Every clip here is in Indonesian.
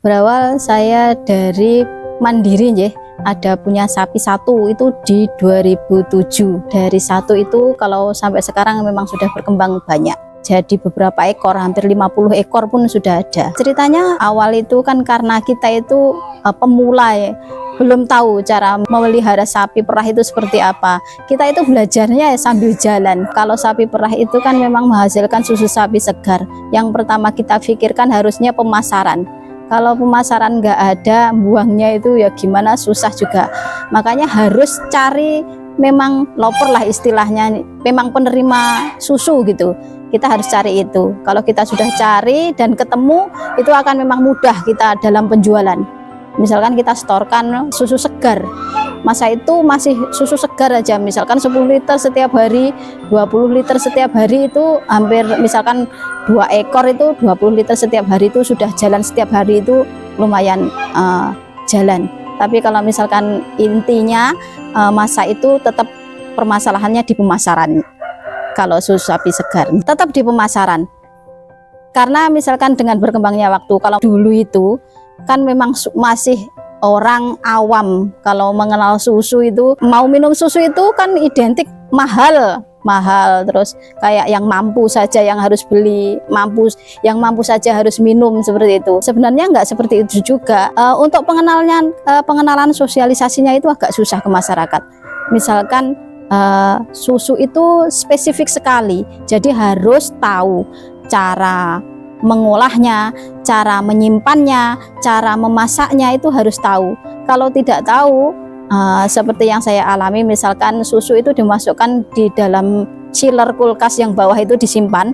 Berawal saya dari mandiri nggih, ada punya sapi satu itu di 2007. Dari satu itu kalau sampai sekarang memang sudah berkembang banyak. Jadi beberapa ekor, hampir 50 ekor pun sudah ada. Ceritanya awal itu kan karena kita itu pemula ya, belum tahu cara memelihara sapi perah itu seperti apa. Kita itu belajarnya ya sambil jalan. Kalau sapi perah itu kan memang menghasilkan susu sapi segar. Yang pertama kita pikirkan harusnya pemasaran. Kalau pemasaran nggak ada, buangnya itu ya gimana, susah juga. Makanya harus cari memang loper lah istilahnya, memang penerima susu gitu. Kita harus cari itu. Kalau kita sudah cari dan ketemu, itu akan memang mudah kita dalam penjualan. Misalkan kita storkan susu segar, masa itu masih susu segar aja, misalkan 10 liter setiap hari, 20 liter setiap hari, itu hampir misalkan 2 ekor itu 20 liter setiap hari, itu sudah jalan setiap hari, itu lumayan jalan. Tapi kalau misalkan intinya masa itu tetap permasalahannya di pemasaran. Kalau susu sapi segar tetap di pemasaran, karena misalkan dengan berkembangnya waktu, kalau dulu itu kan memang masih orang awam, kalau mengenal susu itu, mau minum susu itu kan identik mahal, terus kayak yang mampu saja yang harus beli, yang mampu saja harus minum, seperti itu. Sebenarnya nggak seperti itu juga. Untuk pengenalan sosialisasinya itu agak susah ke masyarakat. Misalkan susu itu spesifik sekali, jadi harus tahu cara mengolahnya, cara menyimpannya, cara memasaknya, itu harus tahu. Kalau tidak tahu, seperti yang saya alami, misalkan susu itu dimasukkan di dalam chiller kulkas yang bawah itu disimpan,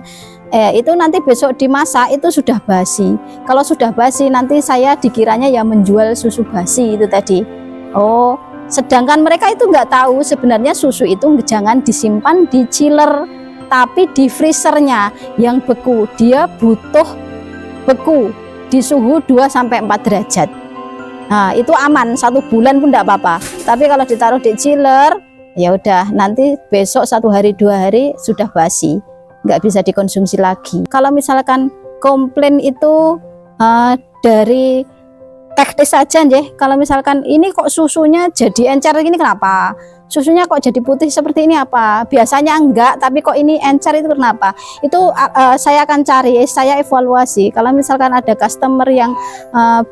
itu nanti besok dimasak itu sudah basi. Kalau sudah basi, nanti saya dikiranya ya menjual susu basi itu tadi. Oh, sedangkan mereka itu nggak tahu sebenarnya susu itu jangan disimpan di chiller, tapi di freezernya yang beku. Dia butuh beku di suhu 2-4 derajat. Nah, itu aman, 1 bulan pun enggak apa-apa. Tapi kalau ditaruh di chiller, ya udah, nanti besok 1 hari 2 hari sudah basi, nggak bisa dikonsumsi lagi. Kalau misalkan komplain itu dari teknis saja deh, kalau misalkan ini kok susunya jadi encer gini, kenapa? Susunya kok jadi putih seperti ini, apa? Biasanya enggak, tapi kok ini encer, itu kenapa? Itu saya akan cari, saya evaluasi. Kalau misalkan ada customer yang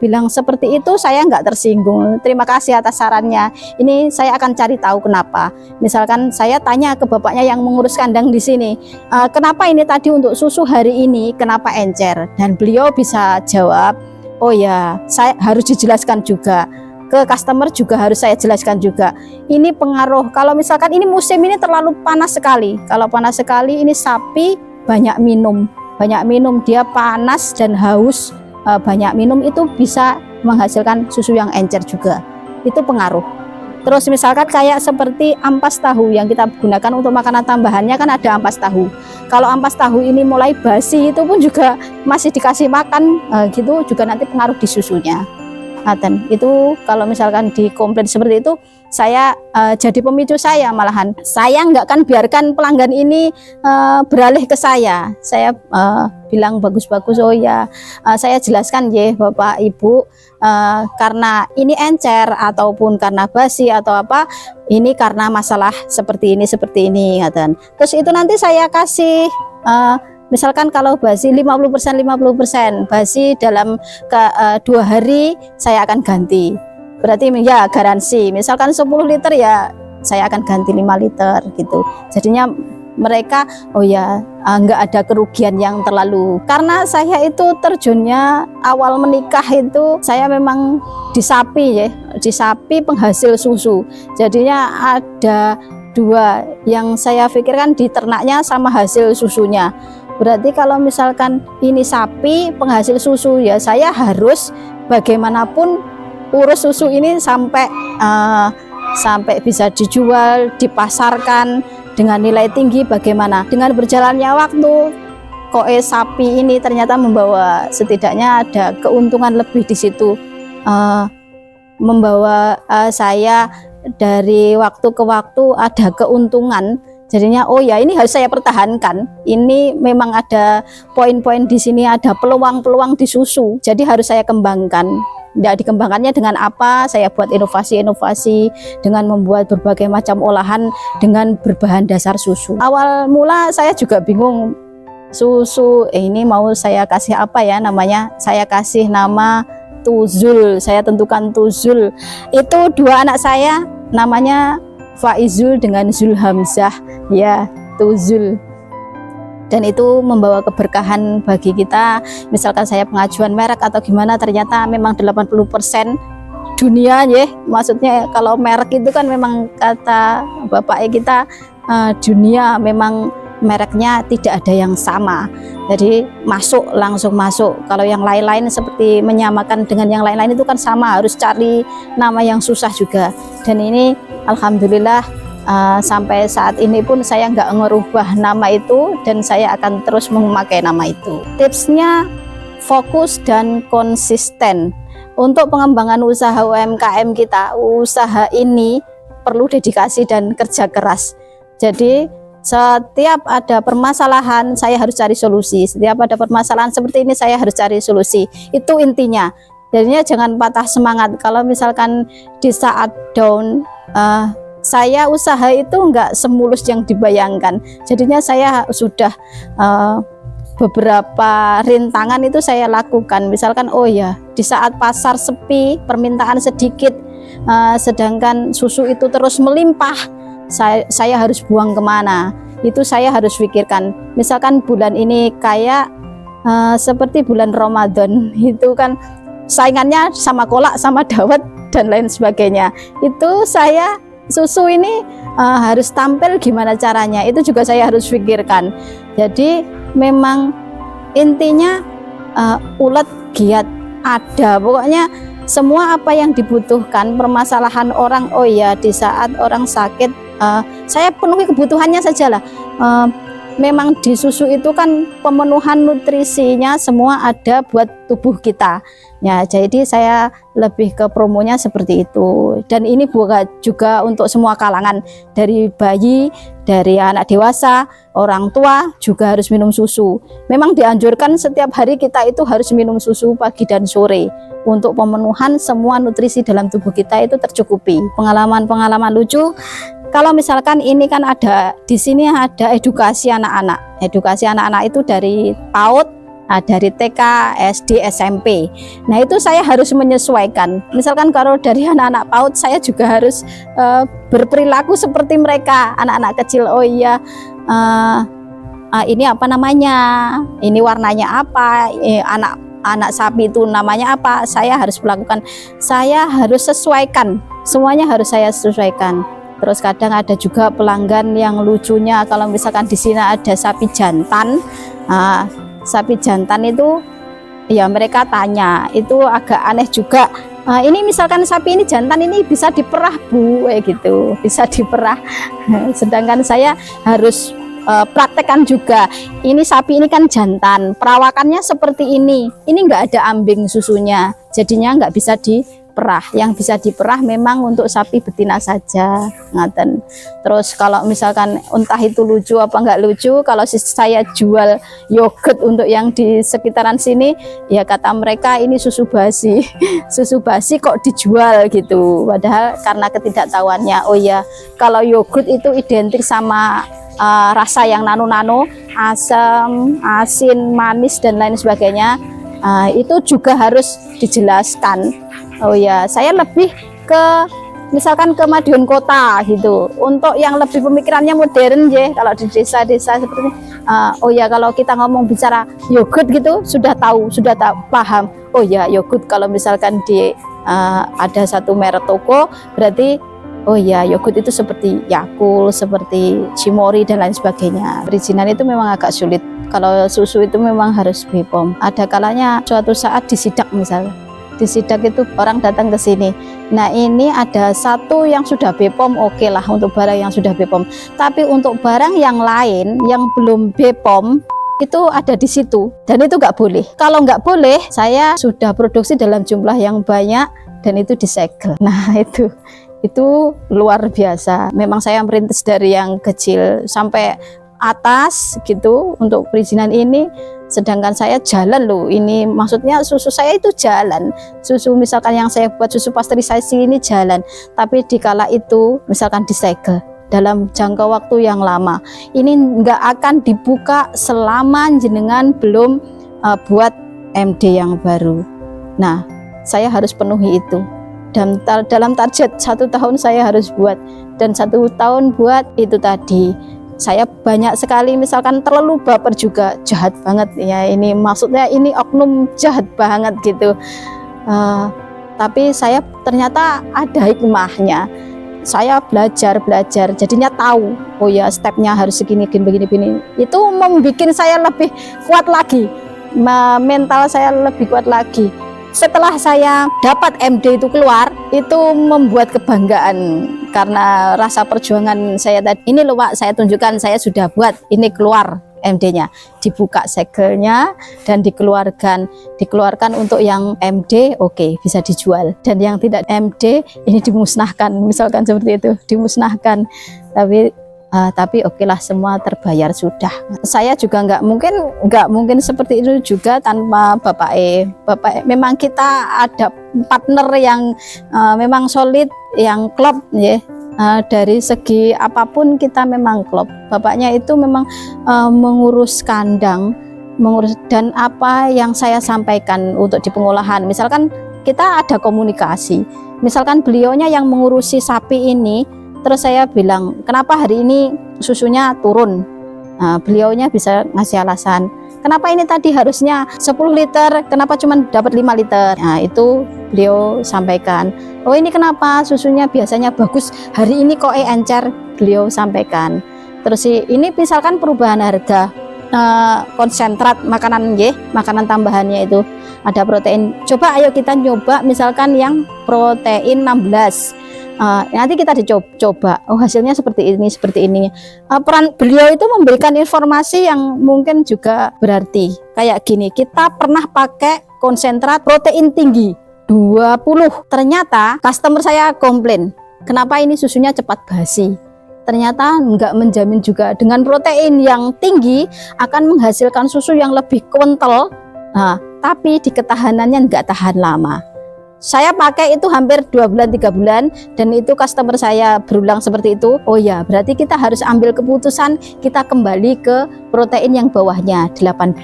bilang seperti itu, saya enggak tersinggung. Terima kasih atas sarannya. Ini saya akan cari tahu kenapa. Misalkan saya tanya ke bapaknya yang mengurus kandang di sini, kenapa ini tadi untuk susu hari ini, kenapa encer? Dan beliau bisa jawab, oh ya, saya harus dijelaskan juga. Ke customer juga harus saya jelaskan juga. Ini pengaruh, kalau misalkan ini musim ini terlalu panas sekali. Kalau panas sekali, ini sapi banyak minum, dia panas dan haus, banyak minum, itu bisa menghasilkan susu yang encer juga. Itu pengaruh. Terus misalkan kayak seperti ampas tahu yang kita gunakan untuk makanan tambahannya, kan ada ampas tahu. Kalau ampas tahu ini mulai basi, itu pun juga masih dikasih makan, gitu juga nanti pengaruh di susunya. Dan itu kalau misalkan dikomplain seperti itu, saya jadi pemicu, saya malahan saya nggak akan biarkan pelanggan ini beralih ke saya. Saya bilang bagus-bagus, oh ya, saya jelaskan ya Bapak Ibu, karena ini encer ataupun karena basi atau apa, ini karena masalah seperti ini. Dan terus itu nanti saya kasih misalkan kalau basi 50% basi dalam 2 hari saya akan ganti. Berarti ya garansi. Misalkan 10 liter ya saya akan ganti 5 liter gitu. Jadinya mereka, oh ya, nggak ada kerugian yang terlalu. Karena saya itu terjunnya awal menikah itu saya memang di sapi ya, di sapi penghasil susu. Jadinya ada 2 yang saya pikirkan, di ternaknya sama hasil susunya. Berarti kalau misalkan ini sapi penghasil susu, ya saya harus bagaimanapun urus susu ini sampai bisa dijual, dipasarkan dengan nilai tinggi. Bagaimana dengan berjalannya waktu, kok sapi ini ternyata membawa, setidaknya ada keuntungan lebih di situ, membawa saya dari waktu ke waktu ada keuntungan. Jadinya oh ya ini harus saya pertahankan. Ini memang ada poin-poin di sini, ada peluang-peluang di susu. Jadi harus saya kembangkan. Tidak dikembangkannya dengan apa? Saya buat inovasi-inovasi dengan membuat berbagai macam olahan dengan berbahan dasar susu. Awal mula saya juga bingung susu ini mau saya kasih apa ya namanya. Saya kasih nama Tuzul. Saya tentukan Tuzul. Itu dua anak saya namanya Faizul dengan Zul Hamzah, ya Tuzul. Dan itu membawa keberkahan bagi kita. Misalkan saya pengajuan merek atau gimana, ternyata memang 80% dunia ya. Maksudnya kalau merek itu kan memang kata bapaknya kita dunia, memang mereknya tidak ada yang sama. Jadi langsung masuk. Kalau yang lain-lain seperti menyamakan dengan yang lain-lain itu kan sama, harus cari nama yang susah juga. Dan ini alhamdulillah sampai saat ini pun saya nggak ngerubah nama itu dan saya akan terus memakai nama itu. Tipsnya fokus dan konsisten. Untuk pengembangan usaha UMKM kita, usaha ini perlu dedikasi dan kerja keras. Jadi setiap ada permasalahan saya harus cari solusi. Setiap ada permasalahan seperti ini saya harus cari solusi. Itu intinya. Jadinya jangan patah semangat. Kalau misalkan di saat down, saya usaha itu enggak semulus yang dibayangkan. Jadinya saya sudah beberapa rintangan itu saya lakukan. Misalkan oh ya di saat pasar sepi, permintaan sedikit, sedangkan susu itu terus melimpah. Saya harus buang kemana, itu saya harus pikirkan. Misalkan bulan ini kayak seperti bulan Ramadan itu kan saingannya sama kolak, sama dawet dan lain sebagainya. Itu saya susu ini harus tampil gimana caranya, itu juga saya harus pikirkan. Jadi memang intinya ulet giat ada, pokoknya semua apa yang dibutuhkan, permasalahan orang, oh ya di saat orang sakit saya penuhi kebutuhannya saja lah. Memang di susu itu kan pemenuhan nutrisinya semua ada buat tubuh kita ya, jadi saya lebih ke promonya seperti itu. Dan ini bukan juga untuk semua kalangan, dari bayi, dari anak dewasa, orang tua juga harus minum susu. Memang dianjurkan setiap hari kita itu harus minum susu pagi dan sore untuk pemenuhan semua nutrisi dalam tubuh kita itu tercukupi. Pengalaman lucu, kalau misalkan ini kan ada di sini ada edukasi anak-anak. Edukasi anak-anak itu dari PAUD, dari TK, SD, SMP. Nah itu saya harus menyesuaikan. Misalkan kalau dari anak-anak PAUD saya juga harus berperilaku seperti mereka, anak-anak kecil. Oh iya, ini apa namanya? Ini warnanya apa? Anak sapi itu namanya apa? Saya harus melakukan. Saya harus sesuaikan. Semuanya harus saya sesuaikan. Terus kadang ada juga pelanggan yang lucunya, kalau misalkan di sini ada sapi jantan, sapi jantan itu ya mereka tanya, itu agak aneh juga. Ini misalkan sapi ini jantan ini bisa diperah Bu, gitu, bisa diperah. Sedangkan saya harus praktekkan juga. Ini sapi ini kan jantan, perawakannya seperti ini nggak ada ambing susunya, jadinya nggak bisa diperah. Yang bisa diperah memang untuk sapi betina saja, ngaten. Terus kalau misalkan entah itu lucu apa nggak lucu, kalau saya jual yogurt untuk yang di sekitaran sini, ya kata mereka ini susu basi. Susu basi kok dijual gitu, padahal karena ketidaktahuannya. Oh ya, kalau yogurt itu identik sama rasa yang nano-nano, asam, asin, manis dan lain sebagainya. Itu juga harus dijelaskan. Oh ya, saya lebih ke misalkan ke Madiun Kota gitu. Untuk yang lebih pemikirannya modern ya, kalau di desa-desa seperti oh ya kalau kita ngomong bicara yogurt gitu sudah tahu paham. Oh ya yogurt kalau misalkan di ada satu merek toko berarti oh ya yogurt itu seperti Yakult, seperti Cimori dan lain sebagainya. Perizinan itu memang agak sulit. Kalau susu itu memang harus BPOM. Ada kalanya suatu saat disidak misalnya. Disidak itu orang datang ke sini. Nah ini ada satu yang sudah BPOM, oke lah untuk barang yang sudah BPOM. Tapi untuk barang yang lain yang belum BPOM itu ada di situ dan itu nggak boleh. Kalau nggak boleh, saya sudah produksi dalam jumlah yang banyak dan itu disegel. Nah itu itu luar biasa. Memang saya merintis dari yang kecil sampai atas gitu untuk perizinan ini, sedangkan saya jalan loh. Ini maksudnya susu saya itu jalan, susu misalkan yang saya buat susu pasteurisasi ini jalan, tapi dikala itu misalkan disegel dalam jangka waktu yang lama, ini nggak akan dibuka selama jenengan belum buat MD yang baru. Nah, saya harus penuhi itu. Dan dalam target 1 tahun saya harus buat, dan 1 tahun buat itu tadi. Saya banyak sekali misalkan terlalu baper juga, jahat banget ya ini, maksudnya ini oknum jahat banget gitu. Tapi saya ternyata ada hikmahnya. Saya belajar, jadinya tahu, oh ya stepnya harus segini, begini. Itu membuat saya lebih kuat lagi, mental saya lebih kuat lagi. Setelah saya dapat MD itu keluar, itu membuat kebanggaan karena rasa perjuangan saya tadi. Ini loh Pak, saya tunjukkan saya sudah buat, ini keluar MD-nya, dibuka segelnya dan dikeluarkan untuk yang MD, oke, bisa dijual, dan yang tidak MD ini dimusnahkan, misalkan seperti itu, dimusnahkan. Tapi oke lah, semua terbayar sudah. Saya juga nggak mungkin seperti itu juga tanpa Bapak memang kita ada partner yang memang solid, yang klop ya. Dari segi apapun kita memang klop. Bapaknya itu memang mengurus kandang, dan apa yang saya sampaikan untuk di pengolahan, misalkan kita ada komunikasi, misalkan beliaunya yang mengurusi sapi ini, terus saya bilang kenapa hari ini susunya turun, nah, beliaunya bisa ngasih alasan kenapa ini tadi harusnya 10 liter, kenapa cuma dapat 5 liter. Nah, itu beliau sampaikan. Oh, ini kenapa susunya biasanya bagus, hari ini kok encer, beliau sampaikan. Terus ini misalkan perubahan harga konsentrat makanan makanan tambahannya itu ada protein. Coba ayo kita nyoba misalkan yang protein 16. Nanti kita dicoba, oh hasilnya seperti ini. Peran beliau itu memberikan informasi yang mungkin juga berarti kayak gini, kita pernah pakai konsentrat protein tinggi 20, ternyata customer saya komplain kenapa ini susunya cepat basi. Ternyata nggak menjamin juga dengan protein yang tinggi akan menghasilkan susu yang lebih kental, tapi di ketahanannya nggak tahan lama. Saya pakai itu hampir 2 bulan 3 bulan, dan itu customer saya berulang seperti itu. Oh ya, berarti kita harus ambil keputusan, kita kembali ke protein yang bawahnya 18.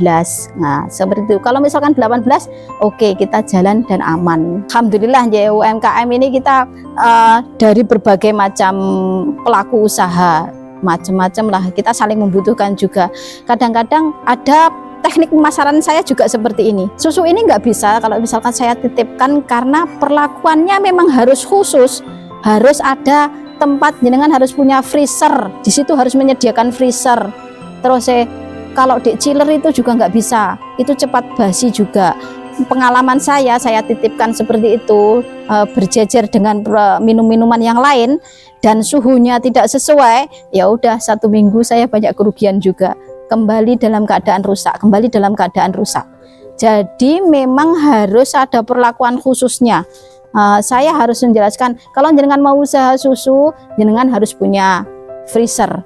Nah seperti itu. Kalau misalkan 18, oke, kita jalan dan aman. Alhamdulillah ya, UMKM ini kita dari berbagai macam pelaku usaha, macam-macam lah, kita saling membutuhkan juga. Kadang-kadang ada teknik pemasaran saya juga seperti ini. Susu ini nggak bisa kalau misalkan saya titipkan, karena perlakuannya memang harus khusus, harus ada tempat, jenengan harus punya freezer, di situ harus menyediakan freezer. Terus kalau di chiller itu juga nggak bisa, itu cepat basi juga. Pengalaman saya titipkan seperti itu, berjejer dengan minum-minuman yang lain dan suhunya tidak sesuai, ya udah 1 minggu saya banyak kerugian juga. Kembali dalam keadaan rusak. Jadi memang harus ada perlakuan khususnya. Saya harus menjelaskan, kalau jenengan mau usaha susu, jenengan harus punya freezer,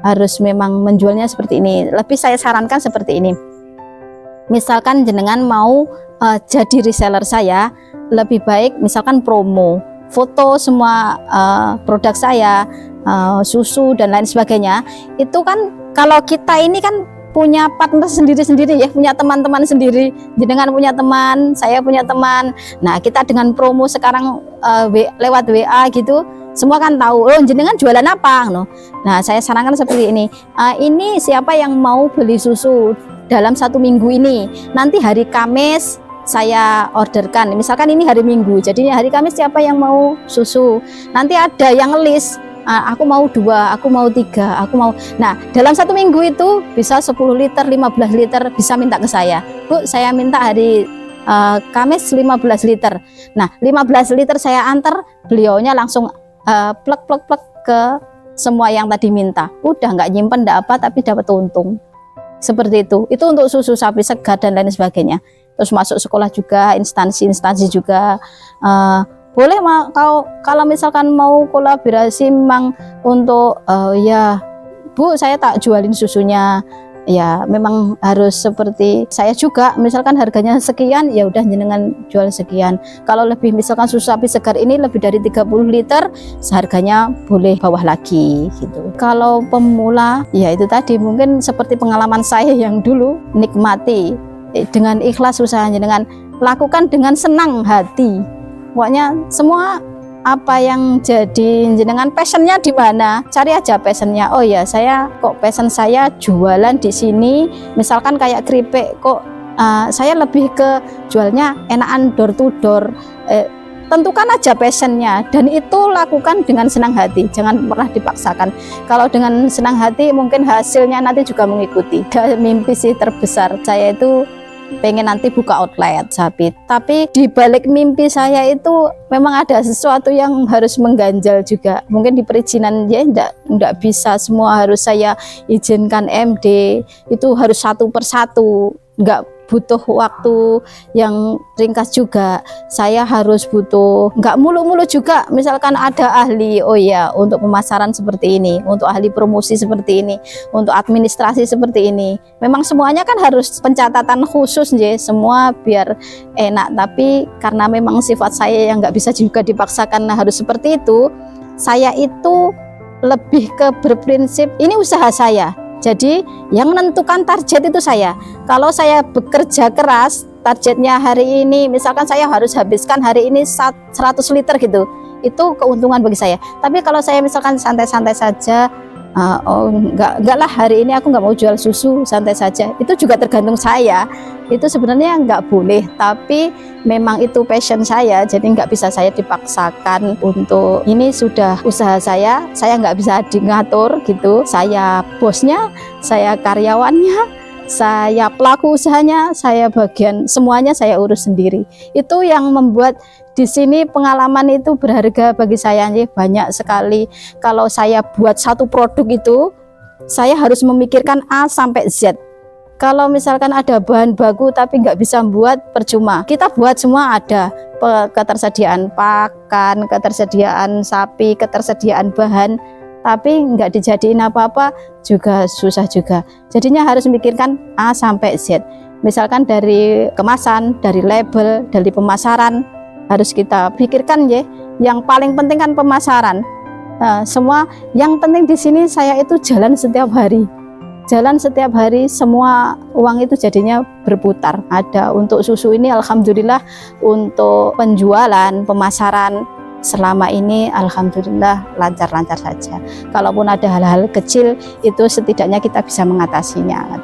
harus memang menjualnya seperti ini. Lebih saya sarankan seperti ini, misalkan jenengan mau jadi reseller saya, lebih baik misalkan promo, foto semua produk saya, susu dan lain sebagainya. Itu kan kalau kita ini kan punya partner sendiri-sendiri ya, punya teman-teman sendiri, jenengan punya teman, saya punya teman. Nah kita dengan promo sekarang lewat WA gitu, semua kan tahu, oh jenengan jualan apa no. Nah saya sarankan seperti ini, ini siapa yang mau beli susu dalam 1 minggu ini, nanti hari Kamis saya orderkan, misalkan ini hari Minggu, jadinya hari Kamis siapa yang mau susu, nanti ada yang list, aku mau 2, aku mau 3, aku mau. Nah dalam 1 minggu itu bisa 10 liter, 15 liter bisa minta ke saya, Bu saya minta hari Kamis 15 liter. Nah 15 liter saya antar, beliaunya langsung plek ke semua yang tadi minta, udah nggak nyimpen nggak apa, tapi dapat untung. Seperti itu untuk susu sapi segar dan lain sebagainya. Terus masuk sekolah juga, instansi juga, boleh kalau misalkan mau kolaborasi memang untuk ya Bu, saya tak jualin susunya, ya memang harus seperti saya juga, misalkan harganya sekian ya udah jenengan jual sekian. Kalau lebih misalkan susu sapi segar ini lebih dari 30 liter, seharganya boleh bawah lagi gitu. Kalau pemula ya itu tadi mungkin seperti pengalaman saya yang dulu, nikmati dengan ikhlas usahanya, dengan lakukan dengan senang hati. Pokoknya semua apa yang jadi jenengan passionnya di mana, cari aja passionnya. Oh ya, saya kok passion saya jualan di sini, misalkan kayak keripik, kok saya lebih ke jualnya enakan door to door. Tentukan aja passionnya dan itu lakukan dengan senang hati, jangan pernah dipaksakan. Kalau dengan senang hati mungkin hasilnya nanti juga mengikuti. Dan mimpi sih terbesar saya itu pengen nanti buka outlet sapi, tapi di balik mimpi saya itu memang ada sesuatu yang harus mengganjal juga. Mungkin di perizinan ya enggak bisa semua harus saya izinkan MD, itu harus satu persatu, enggak butuh waktu yang ringkas juga. Saya harus butuh, nggak mulu-mulu juga. Misalkan ada ahli, oh ya untuk pemasaran seperti ini, untuk ahli promosi seperti ini, untuk administrasi seperti ini. Memang semuanya kan harus pencatatan khusus ya, semua biar enak. Tapi karena memang sifat saya yang nggak bisa juga dipaksakan harus seperti itu, saya itu lebih ke berprinsip ini usaha saya. Jadi yang menentukan target itu saya. Kalau saya bekerja keras, targetnya hari ini misalkan saya harus habiskan hari ini 100 liter gitu, itu keuntungan bagi saya. Tapi kalau saya misalkan santai-santai saja, oh enggak lah hari ini aku nggak mau jual susu, santai saja, itu juga tergantung saya. Itu sebenarnya nggak boleh, tapi memang itu passion saya, jadi nggak bisa saya dipaksakan untuk ini sudah usaha saya nggak bisa ngatur gitu. Saya bosnya, saya karyawannya, saya pelaku usahanya, saya bagian semuanya saya urus sendiri. Itu yang membuat di sini pengalaman itu berharga bagi saya, banyak sekali. Kalau saya buat satu produk itu, saya harus memikirkan A sampai Z. Kalau misalkan ada bahan baku tapi nggak bisa buat, percuma. Kita buat semua ada, ketersediaan pakan, ketersediaan sapi, ketersediaan bahan, tapi nggak dijadiin apa-apa juga susah juga. Jadinya harus memikirkan A sampai Z. Misalkan dari kemasan, dari label, dari pemasaran, harus kita pikirkan ya. Yang paling penting kan pemasaran. Semua yang penting di sini saya itu jalan setiap hari. Jalan setiap hari, semua uang itu jadinya berputar. Ada untuk susu ini alhamdulillah, untuk penjualan, pemasaran selama ini alhamdulillah lancar-lancar saja. Kalaupun ada hal-hal kecil itu setidaknya kita bisa mengatasinya.